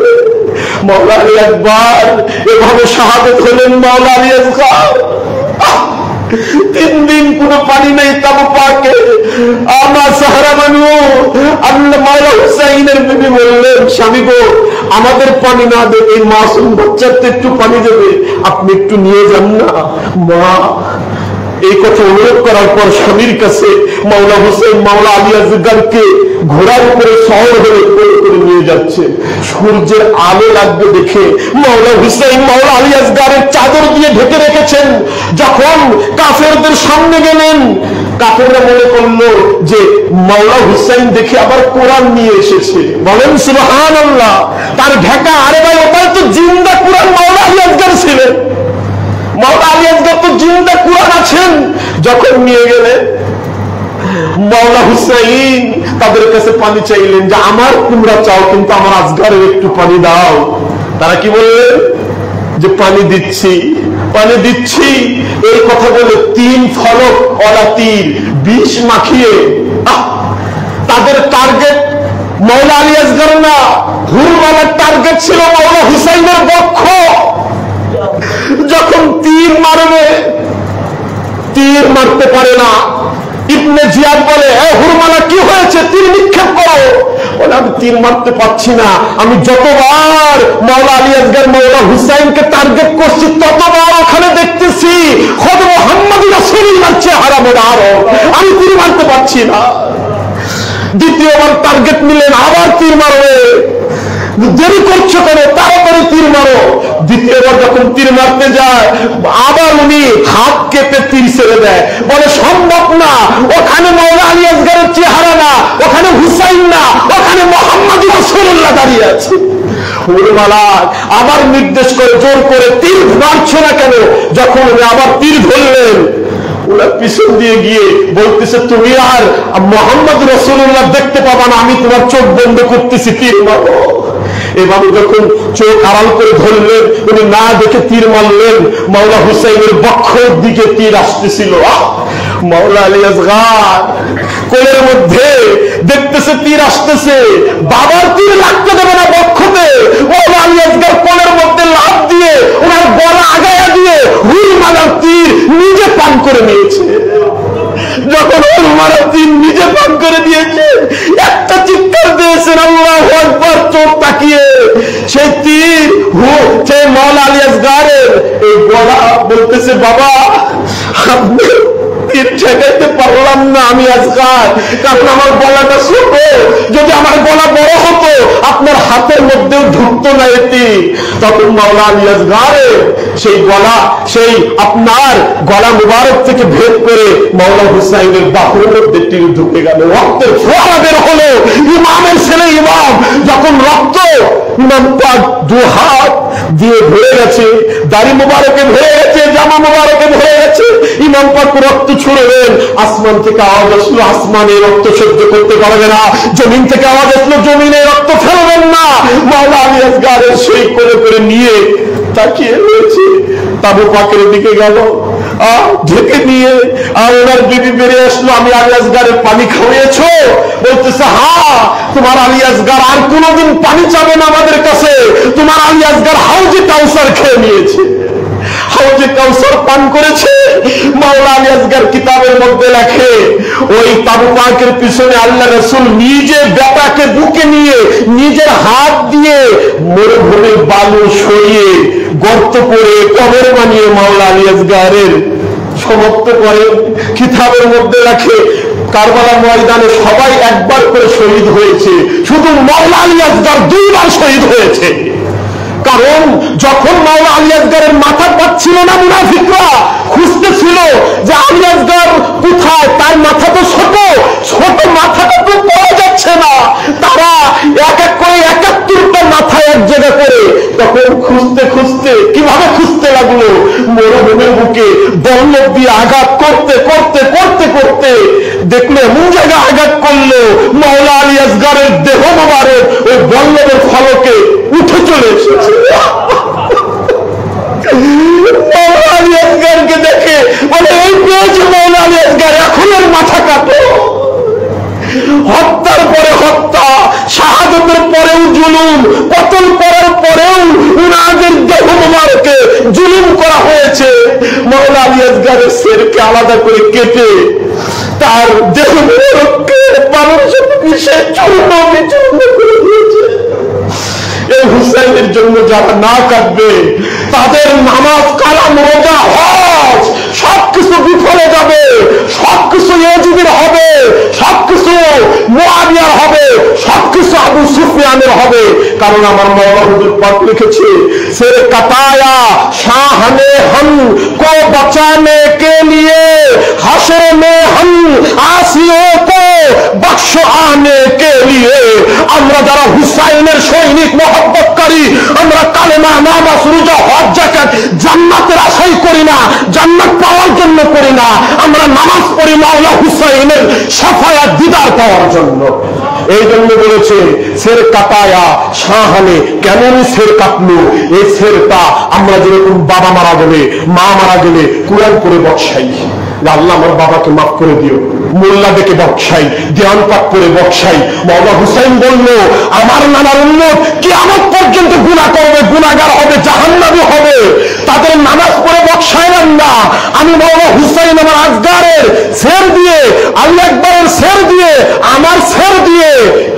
মাওলা আলী আকবর এভাবে শাহাদাত হলেন। মাওলা আলী আকবর 3 দিন কোনো পানি নেই তাবু পাকে, আমার সাহারা মানু আল্লাহ মাওলা হুসাইনের বিবি বললেন স্বামী গো আমাদের পানি না দেবে, এই মাসুম বাচ্চাতে একটু পানি দেবে, আপনি একটু নিয়ে যান না। মা এই কথা অনুরোধ করার পর স্বামীর কাছে মাওলা হুসেন মাওলা আলী আসগরকে ঘোড়ার উপরে শহর হয়ে করে নিয়ে যাচ্ছে। সূর্যের আলো লাগবে দেখে মাওলা হুসেন মাওলা আলী আসগরের চাদর দিয়ে ঢেকে রেখেছেন। যখন কাফেরদের সামনে গেলেন, কাফেররা মনে করলো যে মাওলা হুসাইন দেখে আবার কোরআন নিয়ে এসেছে। বলেন সুবহানাল্লাহ। তার ঢাকা, আরে ভাই ওটাই তো জিন্দা কোরআন, মাওলা আলী আসগর ছিলেন, মাওলা আলী আসগর তো জিন্দা কোরআন আছেন। যখন নিয়ে গেলেন মাওলা হুসাইন তাদের কাছে পানি চাইলেন যে আমার তোমরা চাও কিন্তু আমার আসগরের একটু পানি দাও। তারা কি বললেন যে পানি দিচ্ছি, পানি দিচ্ছি। এই কথা বলে 3 ফলক ওলা তীর বিষ মাখিয়ে তাদের টার্গেট মাওলা আলী আসগর না, হুরমালার টার্গেট ছিল মাওলা হুসাইনের বক্ষ। যখন তীর মারবে, তীর মারতে পারে না। ইবনে জিয়াদ বলে হুরমালা কি হয়েছে, তীর নিক্ষেপ করো। বলে আমি তীর মারতে পারছি না, আমি যতবার মাওলা আলী আসগর মাওলা হুসাইনকে টার্গেট করছি ততবার ওখানে দেখতেছি খোদ মুহাম্মদ রাসূলুল্লাহর চেহারা মোবারক, আমি তীর মারতে পারছি না। দ্বিতীয়বার টার্গেট নিলেন, আবার তীর মারবে, দেরি করছো কেন, তাড়াতাড়ি তীর তীর মারো। দ্বিতীয়বার যখন তীর মারতে যায় আবার উনি হাত কেটে তীর ছেড়ে দেয়, বলে সম্ভব না, ওখানে মাওলা আলী আসগরের চেহারা না, ওখানে হুসাইন না, ওখানে মোহাম্মদ রাসূলুল্লাহ দাঁড়িয়ে আছে। আবার নির্দেশ করে জোর করে তীর মারছো না কেন? যখন উনি আবার তীর ধরলেন ওরা পিছন দিয়ে গিয়ে বলতেছে তুমি আর মোহাম্মদ রাসূলুল্লাহ দেখতে পাবা না, আমি তোমার চোখ বন্ধ করতেছি, তীর মারো। এভাবে যখন চোখ আড়াল করে ধরলেন উনি না দেখে তীর মারলেন। মাওলা হুসাইনের বক্ষের দিকে তীর আসতেছিল। মাওলা আলী আসগর কোলের মধ্যে দেখতেছে তীর আসতেছে, বাবার তীর লাগতে দেবে না বক্ষতে। মাওলা আলী আসগর কোলের মধ্যে লাফ দিয়ে ওনার গলা আগায়া দিয়ে হুল মারার তীর নিজে পান করে নিয়েছে। যখন হুল মারার তীর নিজে পান করে দিয়েছে একটা চিৎকার দিয়েছেন আল্লাহু আকবার। চোখ তাকিয়ে সেই তীর সেই মাওলা আলী আসগরের এই গলা বলতেছে বাবা আপনি তীর ঠেকাইতে পারলাম না আমি আসগর, কারণ আমার গলাটা ছোট, যদি আমার গলা বড় হতো আপনার হাতের মধ্যেও ঢুকতো না এটি। তখন মাওলা আলী আসগরের সেই গলা সেই আপনার গলা মুবারক থেকে ভেদ করে মাওলা হুসাইনের বাহুর মধ্যে তীর ঢুকে গেল, রক্তের ফোয়ারা বের হলো। ইমামের ছেলে ইমাম যখন রক্ত ইমাম পাক দু হাত দিয়ে ভরে গেছে, দাড়ি মুবারকে ভরে গেছে, জামা মুবারকে ভরে গেছে, ইমাম পাক রক্ত ছুড়লেন। আসমান থেকে আওয়াজ আসলো আসমানে রক্ত সহ্য করতে পারবে না, জমিন থেকে আওয়াজ আসলো জমিনে রক্ত ফেলবেন না। মাওলা আলী আসগরের সেই করে করে নিয়ে তাকিয়ে রয়েছে, তাবু পাকের দিকে গেল, ঢেকে নিয়ে আর ওনার বিবি বেরিয়ে আসলো, আমি আলী আসগরের পানি খাওয়িয়েছো? বলতেছে হ্যাঁ। তোমার আলী আসগর আর কোনোদিন পানি চাবে না আমাদের কাছে, তোমার আলী আসগর হাউজে কাউসার খেয়ে নিয়েছে, হাউজে কাউসার পান করেছে। মাওলা আলী আসগর কিতাবের মধ্যে লেখে ওই তাবু পাকের পিছনে আল্লাহ রাসূল নিজে বেটাকে বুকে নিয়ে নিজের হাত দিয়ে মরুভূমির বালু সরিয়ে গর্ত করে কবর বানিয়ে মাওলা আলী আসগরের সমাপ্ত করে। কিতাবের মধ্যে লেখে কারবালা ময়দানে সবাই একবার করে শহীদ হয়েছে, শুধু মাওলা আলী আসগর দুইবার শহীদ হয়েছে। কারণ যখন মাওলা আলী আসগরের মাথা পাচ্ছিল না মুনাফিকরা খুঁজতেছিল যে আলী আসগর কোথায়, তার মাথা তো ছোট, ছোট মাথাটা তো পাওয়া যাচ্ছে না, তারা এক এক করে ৭১টা মাথা এক জায়গা করে তখন খুঁজতে খুঁজতে কিভাবে খুঁজতে লাগলো, মরুভূমির বুকে বল্লভ দিয়ে আঘাত করতে করতে করতে করতে দেখলো এমন জায়গায় আঘাত করলো মাওলা আলী আসগরের দেহ মোবারক ওই বল্লভের ফলকে উঠে চলে এসেছে। মাওলা আলী আসগরকে দেখে বলে এই পেয়েছে মাওলা আলী আসগর, এখন এর মাথা কাটো। হত্যার পরে হত্যা, শাহাদাতের পরেও জুলুম, কতল করার পরেও উনাদের দেহ মোবারকে জুলুম করা হয়েছে। মাওলা আলী আসগরের শেরকে আলাদা করে কেটে তার দেহ মোবারককে মানুষের সাথে মিশে চূর্ণ বিচূর্ণ করে দিয়েছে। এই হুসাইনের জন্য যারা না কাটবে তাদের নামাজ, কালাম, রোজা, হজ সবকিছু বিফলে যাবে, সবকিছু ইয়াজিদের হবে, সবকিছু মুআবিয়ার হবে, সবকিছু আবু সুফিয়ানের হবে। কারণ আমার মাওলা হুজুর পাক লিখেছে সির কাতায়া শাহনে হম কো বাঁচানে কে লিয়ে হাশর মে হম আসিও কো বখশ আনে কে লিয়ে। আমরা যারা হুসাইনের সৈনিক মহব্বতকারী, আমরা কালেমা, নামাজ, রোজা, হজ, যাকাত জান্নাতের আশাই করি না, জান্নাত পাওয়ার জন্য করি না, আমরা নামাজ পড়ি মাওলা হুসাইনের শাফায়াত দিদার পাওয়ার জন্য। এই জন্য বলেছে সের কাটায়া শাহানে, কেমন সের কাটলো? এই সেরটা আমরা যেরকম বাবা মারা গেলে, মা মারা গেলে কুরআন করে বকশাই, আল্লাহ আমার বাবাকে মাফ করে দিও, মোল্লা ডেকে বকশাই, দেওয়ান পাক করে বকশাই। মাওলা হুসাইন বলল আমার নানার উম্মত কিয়ামত পর্যন্ত গুনাহ করবে, গুনাহগার হবে, জাহান্নামী হবে, তাদের নামাজ পড়ে বকশাইলাম না। আমি মাওলা হুসাইন আমার আসগরের সের দিয়ে, আল্লাহু আকবরের সের দিয়ে, আমার সের দিয়ে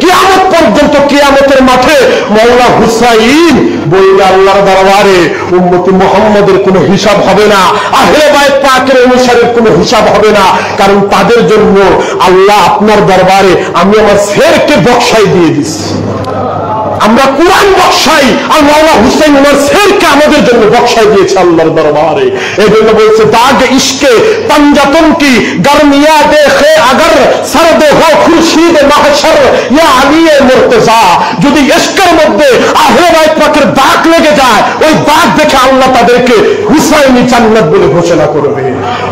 কিয়ামত পর্যন্ত, কিয়ামতের মাঠে মাওলা হুসাইন বলবে আল্লাহর দরবারে উম্মতি মুহাম্মদের কোনো হিসাব হবে না, আহলে বাইত পাকের অনুসারীর কোনো হিসাব হবে না। কারণ তাদের জন্য আল্লাহ আপনার দরবারে আমি আমার সেরকে বকশাই দিয়ে দিচ্ছি। আমরা কোরআন বক্সাই আর মাওলানা হুসাইন ওনার শেরকে আমাদের জন্য বক্সাই দিয়েছে আল্লাহর দরবারে। এই জন্য বলছে দাগ ইশকে पंजतन की गर्मिया देखे अगर सर्द हो खुर्शीद महशर या अली मुर्तजा যদি ইশকের মধ্যে আহলে বাইত পাকের দাগ লেগে যায় ওই দাগ দেখে আল্লাহ তাদেরকে হুসাইনি জান্নাত বলে ঘোষণা করবে।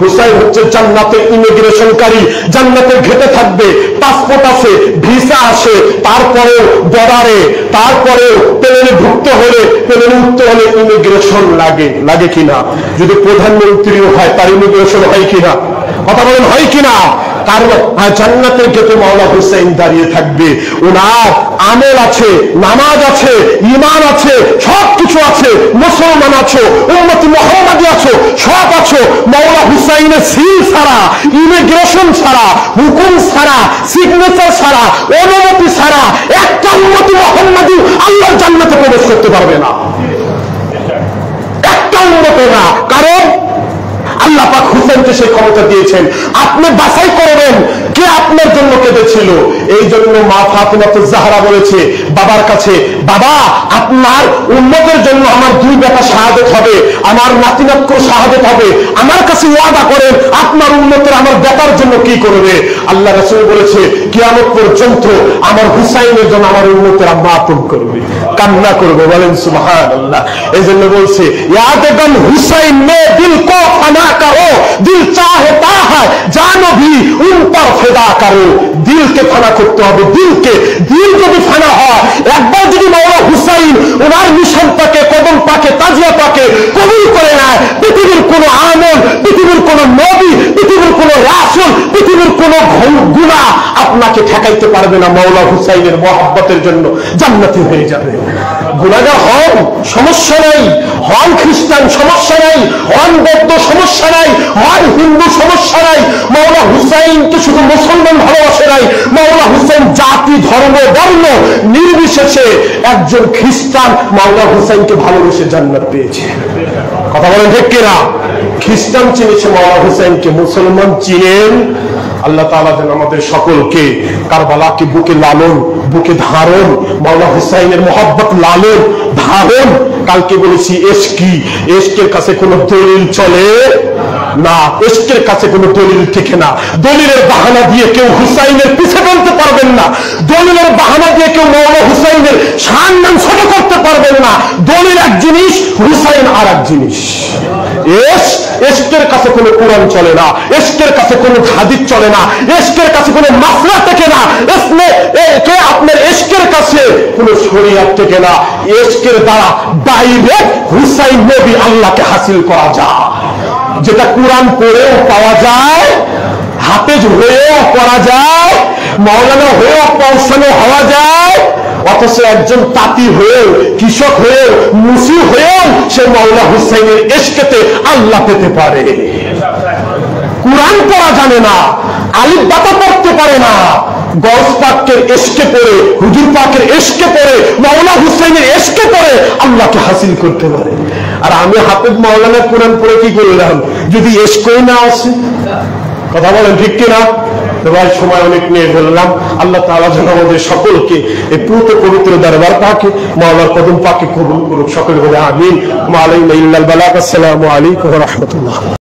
হুসাইন হচ্ছে জান্নাতের ইমিগ্রেশনকারী, জান্নাতের ঘেটে থাকবে, পাসপোর্ট আছে, ভিসা আছে, তারপরেও বর্ডারে, তারপরেও প্লেনে ঢুকতে হলে, প্লেনে উঠতে হলে ইমিগ্রেশন লাগে কিনা? যদি প্রধানমন্ত্রীও হয় তার ইমিগ্রেশন হয় কিনা? কথা বলেন হয় কিনা? কারণ জান্নাতের গেটে মাওলানা হুসাইন দাঁড়িয়ে থাকবে। ওনার আমল আছে, নামাজ আছে, ঈমান আছে, সবকিছু আছে, মুসলমান আছো, উম্মতি মুহাম্মাদি আছো, সব আছো। মাওলানা হুসাইনের সিল ছাড়া, ইমিগ্রেশন ছাড়া, হুকুম ছাড়া, সিগনেচার ছাড়া, অনুমতি ছাড়া একটা উম্মতি মুহাম্মাদি আল্লাহর জান্নাতে প্রবেশ করতে পারবে না, একটা উম্মতে না। কারণ আল্লাহ পাক হুসাইনকে সেই ক্ষমতা দিয়েছেন। আপনি বাছাই করবেন কে আপনার জন্য কেঁদেছিল। এই জন্য মা ফাতিমাতুজ জাহরা বলেছে বাবার কাছে, বাবা আপনার উম্মতের জন্য আমার দুই বেটা শাহাদাত হবে, আমার নাতিনাতকো শাহাদাত হবে, আমার কাছে ওয়াদা করেন আপনার উম্মতের আমার বেটার জন্য কি করবে। আল্লাহ রাসূল বলেছে কিয়ামত পর্যন্ত আমার হুসাইনের জন্য আমার উম্মতেরা মাতম করবে, কান্না করবে। বলেন সুবহানাল্লাহ। এই জন্য বলছে ইয়াদগান হুসাইন মে দিল কো ফানা करो दिल चाहता है जानो भी उन पर फिदा करो। দিলকে ফানা করতে হবে, দিলকে। দিল যদি ফানা হয়, একবার যদি মাওলানা হুসাইন ওনার মিশনটাকে, কদম পাকে, তাজিয়া পাকে কবুল করে নেয়, পৃথিবীর কোন আমল, পৃথিবীর কোন নবী, পৃথিবীর কোন রাসূল, পৃথিবীর কোন গুনাহ আপনাকে ঠেকাইতে পারবে না। মাওলানা হুসাইনের মহব্বতের জন্য জান্নাতি হয়ে যাবে। গুনাহগার হন, সমস্যা নাই, হন খ্রিস্টান, সমস্যা নাই, হন বৌদ্ধ, সমস্যা নাই, হন হিন্দু, সমস্যা নাই। মাওলানা হুসাইনকে শুধু মুসলমান ভালোবাসে নাই, মাওলানা হুসাইন জাতি, ধর্ম, বর্ণ নির্বিশেষে একজন খ্রিস্টান মাওলানা হুসাইনকে ভালোবেসে জান্নাত পেয়েছে। কথা বলেন ঠিক কিনা? খ্রিস্টান চিনেছে মাওলানা হুসাইনকে, মুসলমান চিনেন। আল্লাহ তাআলা যেন আমাদের সকলকে কারবালাকে বুকে লালন, বুকে ধারণ, মাওলানা হুসাইনের মহব্বত লালন ধারণ। কালকে বলেছি এশকি, এশকের কাছে কোনো দলিল চলে না, এশকের কাছে কোনো দলিল ঠিক না। দলিলের বাহানা দিয়ে কেউ হুসাইনের পিছে ফেলতে পারবেন না, দলিলের বাহানা দিয়ে কেউ মাওলানা হুসাইনের সম্মান ছোট করতে পারবেন না। দলিল এক জিনিস, হুসাইন আর এক জিনিস। এশকের কাছে কোনো কোরআন চলে না, এশকের কাছে কোনো হাদিস চলে না, এশকের কাছে কোনো মাসলা থেকে না, আপনার এশকের কাছে কোনো শরীয়ত থেকে না। এশকের দ্বারা ডাইরেক্ট হুসাইন নবী আল্লাহকে হাসিল করা যায়, যেটা কোরআন পড়েও পাওয়া যায়, হাফেজ হয়েও করা যায়, মাওলানা হয়েও পৌঁছানো হওয়া যায়। অথচ একজন তাঁতি হয়েও, কৃষক হয়েও, মুসি হয়েও সে মাওলানা হুসাইনের ইশকেতে আল্লাহ পেতে পারে। কোরআন পড়া জানে না, আলিফ বাতা পড়তে পারে না, গৌস পাকের ইশকে পড়ে, হুজুর পাকের ইশকে পড়ে, মাওলানা হুসাইনের ইশকে পড়ে আল্লাহকে হাসিল করতে পারে। আর আমি হাফেজ মাওলানা কোরআন পড়ে কি করলাম যদি ইশকই না আসে? কথা বলেন ঠিক কিনা? ভাই সময় অনেক নিয়ে ফেললাম। আল্লাহ তাআলা যেন আমাদের সকলকে এই পুত পবিত্র দরবার পাকে, মাওলানার কদম পাকে কবুল করুক। সকলে বলে আমিন। ওয়া আলাইকুম ইল্লাল বালাগ। আসসালামু আলাইকুম ওয়া রাহমাতুল্লাহ।